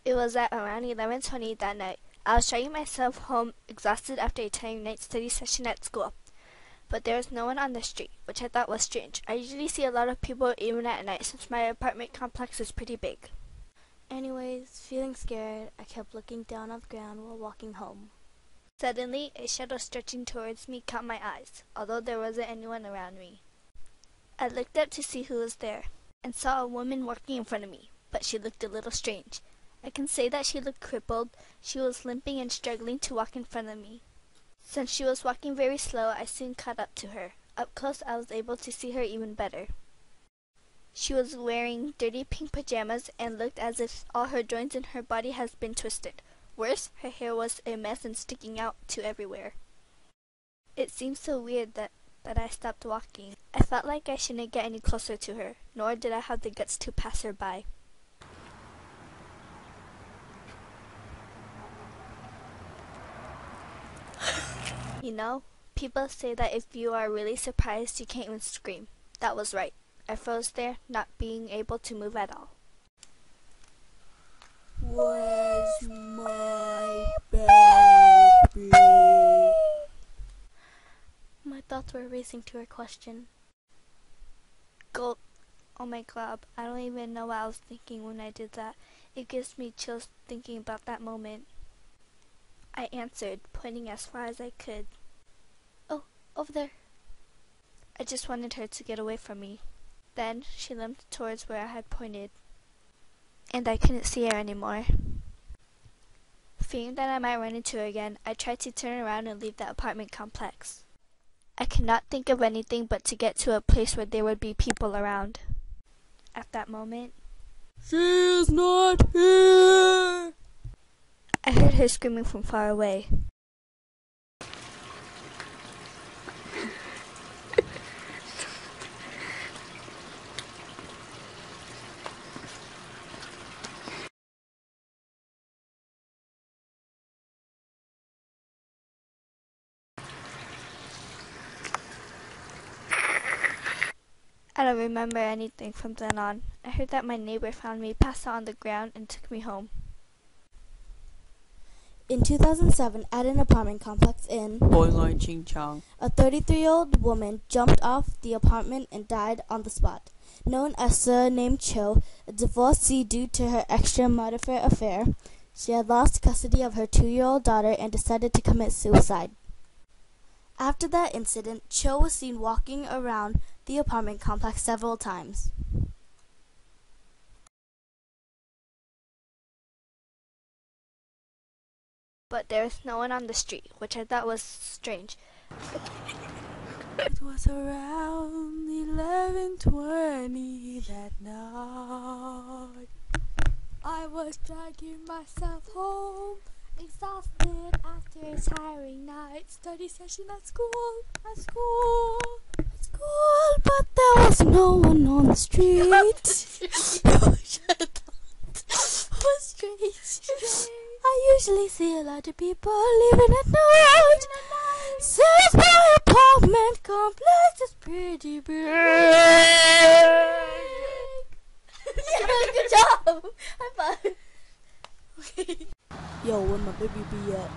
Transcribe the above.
It was at around 11:20 that night. I was driving myself home exhausted after a tiring night study session at school. But there was no one on the street, which I thought was strange. I usually see a lot of people even at night since my apartment complex is pretty big. Anyways, feeling scared, I kept looking down on the ground while walking home. Suddenly, a shadow stretching towards me caught my eyes, although there wasn't anyone around me. I looked up to see who was there, and saw a woman walking in front of me, but she looked a little strange. I can say that she looked crippled. She was limping and struggling to walk in front of me. Since she was walking very slow, I soon caught up to her. Up close, I was able to see her even better. She was wearing dirty pink pajamas and looked as if all her joints in her body had been twisted. Worse, her hair was a mess and sticking out to everywhere. It seemed so weird that I stopped walking. I felt like I shouldn't get any closer to her, nor did I have the guts to pass her by. You know, people say that if you are really surprised, you can't even scream. That was right. I froze there, not being able to move at all. Where's my baby? My thoughts were racing to her question. Gulp. Oh my god, I don't even know what I was thinking when I did that. It gives me chills thinking about that moment. I answered, pointing as far as I could. Oh, over there. I just wanted her to get away from me. Then she limped towards where I had pointed, and I couldn't see her anymore. Fearing that I might run into her again, I tried to turn around and leave the apartment complex. I could not think of anything but to get to a place where there would be people around. At that moment, She's not here! I heard her screaming from far away. I don't remember anything from then on. I heard that my neighbor found me passed out on the ground and took me home. In 2007, at an apartment complex in BongCheon-Dong, a 33-year-old woman jumped off the apartment and died on the spot. Known as Surname Cho, a divorcee due to her extramarital affair, she had lost custody of her 2-year-old daughter and decided to commit suicide. After that incident, Cho was seen walking around the apartment complex several times. But there was no one on the street, which I thought was strange. it was around 11:20 that night. I was dragging myself home, exhausted after a tiring night study session at school, But there was no one on the street. was strange. I usually see a lot of people leaving at night. Since my apartment complex is pretty big. Yeah, good job. High five. Yo, where my baby be at?